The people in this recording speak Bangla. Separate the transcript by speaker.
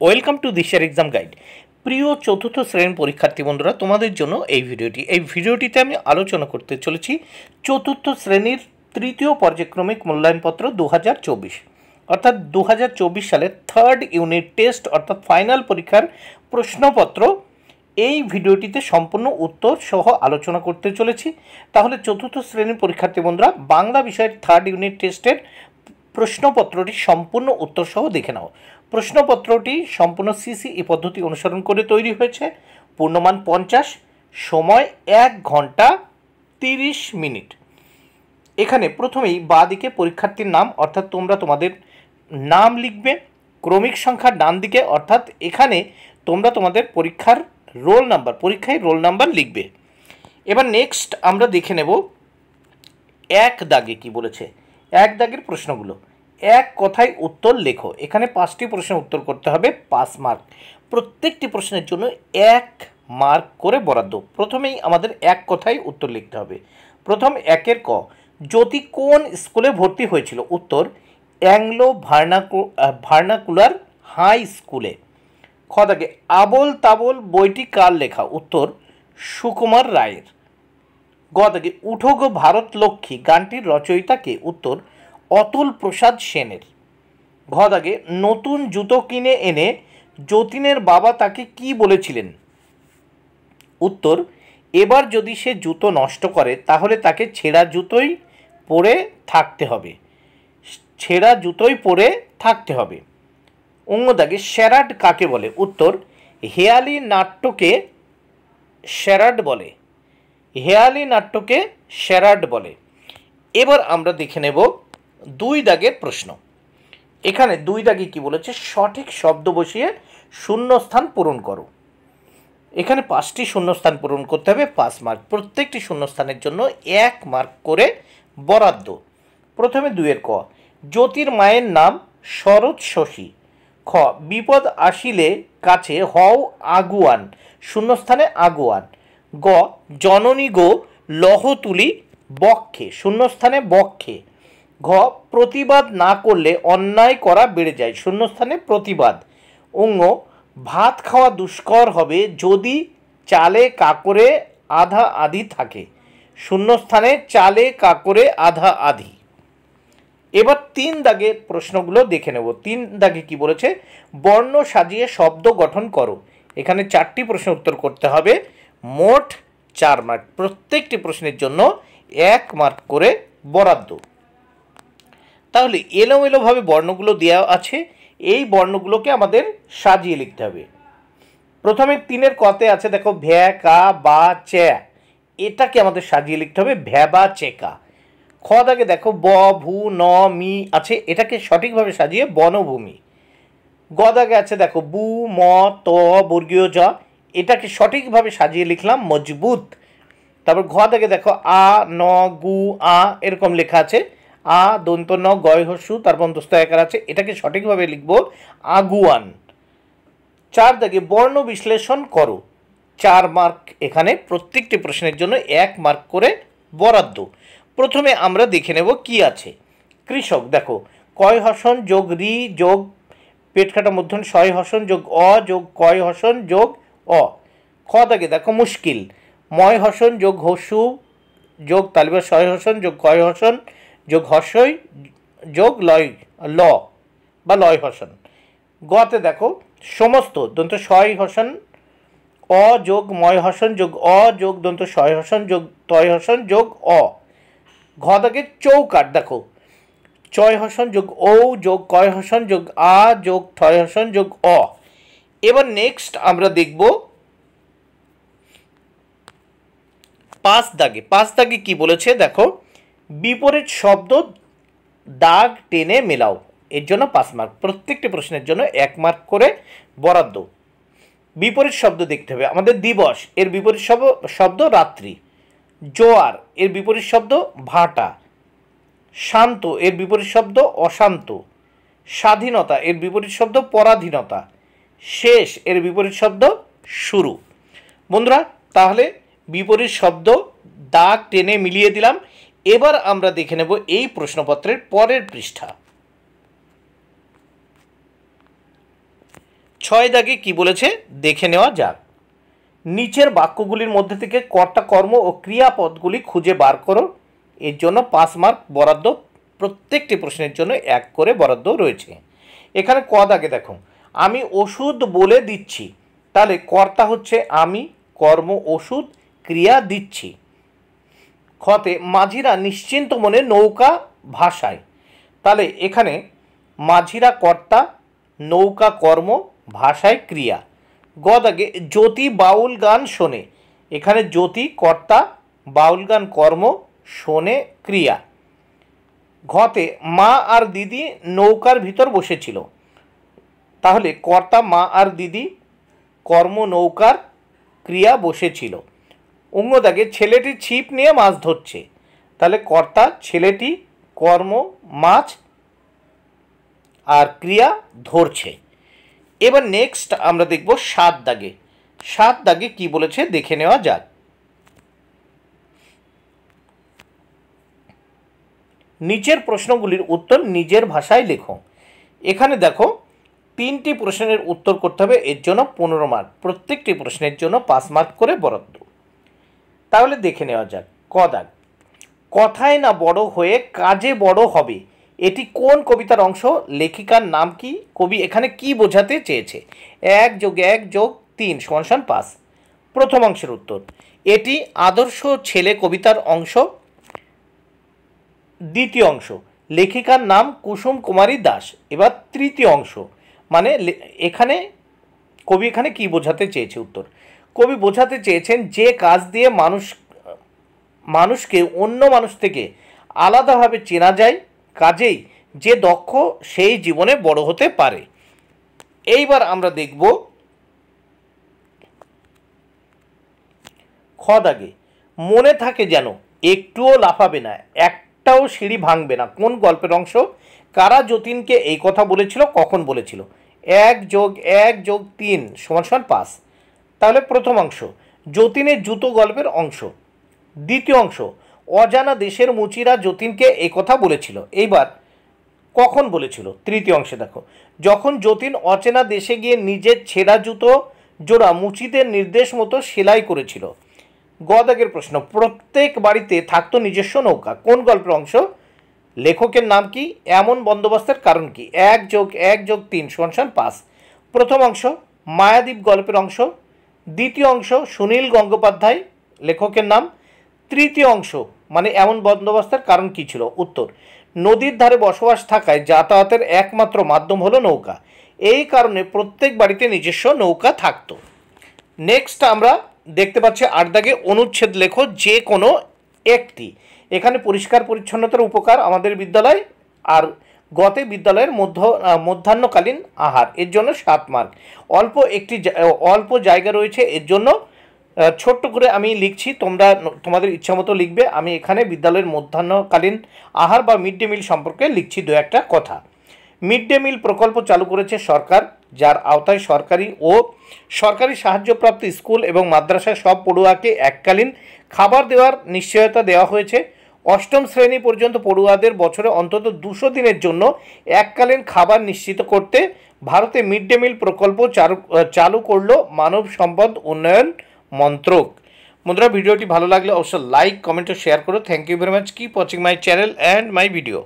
Speaker 1: ওয়েলকাম টু দিশার এক্সাম গাইড। প্রিয় চতুর্থ শ্রেণীর পরীক্ষার্থী বন্ধুরা, তোমাদের জন্য এই ভিডিওটিতে আমি আলোচনা করতে চলেছি চতুর্থ শ্রেণীর তৃতীয় পর্যায়ক্রমিক মূল্যায়নপত্র 2024, অর্থাৎ 2024 সালের থার্ড ইউনিট টেস্ট অর্থাৎ ফাইনাল পরীক্ষার প্রশ্নপত্র। এই ভিডিওটিতে সম্পূর্ণ উত্তর সহ আলোচনা করতে চলেছি। তাহলে চতুর্থ শ্রেণীর পরীক্ষার্থী বন্ধুরা, বাংলা বিষয়ের থার্ড ইউনিট টেস্টের প্রশ্নপত্রটি সম্পূর্ণ উত্তর সহ দেখে নাও। প্রশ্নপত্রটি সম্পূর্ণ সিসিই পদ্ধতি অনুসরণ করে তৈরি হয়েছে। পূর্ণমান 50, সময় 1 ঘন্টা 30 মিনিট। এখানে প্রথমেই বাঁ দিকে পরীক্ষার্থীর নাম, অর্থাৎ তোমরা তোমাদের নাম লিখবে। ক্রমিক সংখ্যা ডান দিকে, অর্থাৎ এখানে তোমরা তোমাদের পরীক্ষায় রোল নাম্বার লিখবে। এবার নেক্সট আমরা দেখে নেব এক দাগে কি বলেছে। এক দাগের প্রশ্নগুলো, এক কথায় উত্তর লেখো। এখানে 5টি প্রশ্নের উত্তর করতে হবে, 5 মার্ক। প্রত্যেকটি প্রশ্নের জন্য 1 মার্ক করে বরাদ্দ। প্রথমেই আমাদের এক কথায় উত্তর লিখতে হবে। প্রথম 1-এর ক, জ্যোতি কোন স্কুলে ভর্তি হয়েছিল? উত্তর, অ্যাংলো ভার্নাকুলার হাই স্কুলে। খ দাগে, আবোল তাবোল বইটি কার লেখা? উত্তর, সুকুমার রায়ের। গ দাগে, উঠো গো ভারত লক্ষ্মী গানটির রচয়িতা কে? উত্তর, অতুল প্রসাদ সেনের। ঘ দাগে, নতুন জুতো কিনে এনে যতীনের বাবা তাকে কি বলেছিলেন? উত্তর, এবার যদি সে জুতো নষ্ট করে তাহলে তাকে ছেঁড়া জুতোই পরে থাকতে হবে। অঙ্গ দাগে, শ্যারাড কাকে বলে? উত্তর, হেয়ালি নাট্যকে শ্যারাড বলে। এবার আমরা দেখে নেব 2 দাগের প্রশ্ন। এখানে 2 দাগে কি বলেছে? সঠিক শব্দ বসিয়ে শূন্যস্থান পূরণ করো। এখানে 5টি শূন্যস্থান পূরণ করতে হবে, 5 মার্ক। প্রত্যেকটি শূন্যস্থানের জন্য 1 মার্ক করে বরাদ্দ। প্রথমে 2-এর ক, জ্যোতির মায়ের নাম শরৎ শশী। খ, বিপদ আসিলে কাছে হও আগুয়ান, শূন্যস্থানে আগুয়ান। গ, জননী গো লহ তুলি বক্ষে, শূন্যস্থানে বক্ষে। ঘ, প্রতিবাদ না করলে অন্যায় করা বেড়ে যায়, শূন্যস্থানে প্রতিবাদ। অঙ্গ, ভাত খাওয়া দুষ্কর হবে যদি চালে কাকরে আধা আধি থাকে, শূন্যস্থানে চালে কাকরে আধা আধি। এবার 3 দাগের প্রশ্নগুলো দেখে নেব। 3 দাগে কি বলেছে? বর্ণ সাজিয়ে শব্দ গঠন করো। এখানে 4টি প্রশ্ন উত্তর করতে হবে, মোট 4 মার্ক। প্রত্যেকটি প্রশ্নের জন্য 1 মার্ক করে বরাদ্দ। তাহলে এলোমেলোভাবে বর্ণগুলো দেওয়া আছে, এই বর্ণগুলোকে আমাদের সাজিয়ে লিখতে হবে। প্রথমে 3-এর কতে আছে দেখো, ভ্যা কা বা চ্যা, এটাকে আমাদের সাজিয়ে লিখতে হবে ভ্যা বা চেকা। খ দাগে দেখো, ব ভু ন মি আছে, এটাকে সঠিকভাবে সাজিয়ে বনভূমি। গ দাগে আছে দেখো, বু ম ত বর্গীয় জ, এটাকে সঠিকভাবে সাজিয়ে লিখলাম মজবুত। তারপর ঘ দাগে দেখো, আ ন গু আ এরকম লেখা আছে, আ দন্ত ন গয় হস্যু, তারপর দস্ত একার আছে, এটাকে সঠিকভাবে লিখব আগুয়ান। 4 দাগে, বর্ণ বিশ্লেষণ করো। 4 মার্ক এখানে। প্রত্যেকটি প্রশ্নের জন্য 1 মার্ক করে বরাদ্দ। প্রথমে আমরা দেখে নেব কি আছে। কৃষক, দেখো, কয় হসন যোগ রি যোগ পেটকাটা মধ্যন শয় হসন যোগ অ যোগ কয় হসন যোগ অ। খ দাগে দেখো, মুশকিল, ময় হসন যোগ হস্যু যোগ তালিবা শয় হসন যোগ কয় হসন যোগ হস্যই যোগ লয় ল বা লয় হসন। গতে দেখো, সমস্ত দন্ত শয় হসন অ যোগ ময় হসন যোগ অ যোগ দন্ত শয় হসন যোগ তয় হসন যোগ অ। ঘ দাগে, চৌকাট, দেখো, চয় হসন যোগ ঔ যোগ কয় হসন যোগ আ যোগ ঠয় হসন যোগ অ। এবার নেক্সট আমরা দেখব 5 দাগে। 5 দাগে কি বলেছে দেখো, বিপরীত শব্দ দাগ টেনে মেলাও, এর জন্য 5 মার্ক। প্রত্যেকটি প্রশ্নের জন্য 1 মার্ক করে বরাদ্দ। বিপরীত শব্দ দেখতে হবে আমাদের। দিবস এর বিপরীত শব্দ রাত্রি। জোয়ার এর বিপরীত শব্দ ভাটা। শান্ত এর বিপরীত শব্দ অশান্ত। স্বাধীনতা এর বিপরীত শব্দ পরাধীনতা। শেষ এর বিপরীত শব্দ শুরু। বন্ধুরা, তাহলে বিপরীত শব্দ দাগ টেনে মিলিয়ে দিলাম। এবার আমরা দেখে নেব এই প্রশ্নপত্রের পরের পৃষ্ঠা। ছয় দাগে কি বলেছে দেখে নেওয়া যাক। নিচের বাক্যগুলির মধ্যে থেকে কর্তা কর্ম ও ক্রিয়াপদগুলি খুঁজে বার করো। এর জন্য 5 মার্ক বরাদ্দ, প্রত্যেকটি প্রশ্নের জন্য 1 করে বরাদ্দ রয়েছে। এখানে ক দাগে দেখো, আমি ওষুধ বলে দিচ্ছি, তাহলে কর্তা হচ্ছে আমি, কর্ম ওষুধ, ক্রিয়া দিচ্ছি। খতে মাঝিরা নিশ্চিন্ত মনে নৌকা ভাসায়, তাহলে এখানে মাঝিরা কর্তা, নৌকা কর্ম, ভাষায় ক্রিয়া। গ দাগে জ্যোতি বাউল গান শোনে, এখানে জ্যোতি কর্তা, বাউল গান কর্ম, শোনে ক্রিয়া। ঘতে মা আর দিদি নৌকার ভিতর বসেছিল, তাহলে কর্তা মা আর দিদি, কর্ম নৌকার, ক্রিয়া বসেছিল। অঙ্গ দাগে ছেলেটি ছিপ নিয়ে মাছ ধরছে, তাহলে কর্তা ছেলেটি, কর্ম মাছ, আর ক্রিয়া ধরছে। এবার নেক্সট আমরা দেখব 7 দাগে। 7 দাগে কি বলেছে দেখে নেওয়া যাক। নিচের প্রশ্নগুলির উত্তর নিজের ভাষায় লেখো। এখানে দেখো 3টি প্রশ্নের উত্তর করতে হবে, এর জন্য 15 মার্ক, প্রত্যেকটি প্রশ্নের জন্য 5 মার্ক করে বরাদ্দ। তাহলে দেখে নেওয়া যাক। ক দাগ, কথায় না বড় হয়ে কাজে বড় হবে, এটি কোন কবিতার অংশ? লেখিকার নাম কি? কবি এখানে কি বোঝাতে চেয়েছে? 1 + 1 + 3 = 5। প্রথম অংশের উত্তর, এটি আদর্শ ছেলে কবিতার অংশ। দ্বিতীয় অংশ, লেখিকার নাম কুসুম কুমারী দাস। এবার তৃতীয় অংশ, মানে এখানে কবি এখানে কি বোঝাতে চেয়েছে? উত্তর, কবি বোঝাতে চেয়েছেন যে কাজ দিয়ে মানুষকে অন্য মানুষ থেকে আলাদাভাবে চেনা যায়, কাজেই যে দক্ষ সেই জীবনে বড় হতে পারে। এইবার আমরা দেখব খ দাগে, মনে থাকে যেন একটুও লাফাবে না, একটাও সিঁড়ি ভাঙবে না, কোন গল্পের অংশ? কারা যতীনকে এই কথা বলেছিল, কখন বলেছিল? 1 + 1 + 3 = 5। তাহলে প্রথম অংশ যতীনের জুতো গল্পের অংশ। দ্বিতীয় অংশ, অজানা দেশের মুচিরা যতীনকে এই কথা বলেছিল। এইবার কখন বলেছিল? তৃতীয় অংশে দেখো, যখন যতীন অচেনা দেশে গিয়ে নিজের ছেঁড়া জুতো জোড়া মুচিদের নির্দেশ মতো সেলাই করেছিল। গ দাগের প্রশ্ন, প্রত্যেক বাড়িতে থাকতো নিজস্ব নৌকা, কোন গল্পের অংশ? লেখকের নাম কি? এমন বন্দোবস্তের কারণ কি? 1 + 1 + 3 = 5। প্রথম অংশ মায়াদ্বীপ গল্পের অংশ। দ্বিতীয় অংশ সুনীল গঙ্গোপাধ্যায়, লেখকের নাম। তৃতীয় অংশ মানে এমন বন্দোবস্তের কারণ কি ছিল? উত্তর, নদীর ধারে বসবাস থাকায় যাতায়াতের একমাত্র মাধ্যম হলো নৌকা, এই কারণে প্রত্যেক বাড়িতে নিজস্ব নৌকা থাকতো। নেক্সট আমরা দেখতে পাচ্ছি 8 দাগে, অনুচ্ছেদ লেখো যে কোনো একটি। এখানে পরিষ্কার পরিচ্ছন্নতার উপকার আমাদের বিদ্যালয়, আর গতে বিদ্যালয়ের মধ্যাহ্নকালীন আহার, এর জন্য 7 মার্ক। অল্প জায়গা রয়েছে, এর জন্য ছোট্ট করে আমি লিখছি, তোমরা তোমাদের ইচ্ছামতো লিখবে। আমি এখানে বিদ্যালয়ের মধ্যাহ্নকালীন আহার বা মিড ডে মিল সম্পর্কে লিখছি 2-1টা কথা। মিড ডে মিল প্রকল্প চালু করেছে সরকার, যার আওতায় সরকারি সাহায্যপ্রাপ্ত স্কুল এবং মাদ্রাসায় সব পড়ুয়াকে এককালীন খাবার দেওয়ার নিশ্চয়তা দেওয়া হয়েছে। 8ম শ্রেণী পর্যন্ত পড়ুয়াদের বছরে অন্তত 200 দিনের জন্য এককালীন খাবার নিশ্চিত করতে ভারতে মিড ডে মিল প্রকল্প চালু করল মানব সম্পদ উন্নয়ন মন্ত্রক। বন্ধুরা, ভিডিওটি ভালো লাগলে অবশ্যই লাইক, কমেন্ট ও শেয়ার করো। Thank you very much. Keep watching my channel and my video.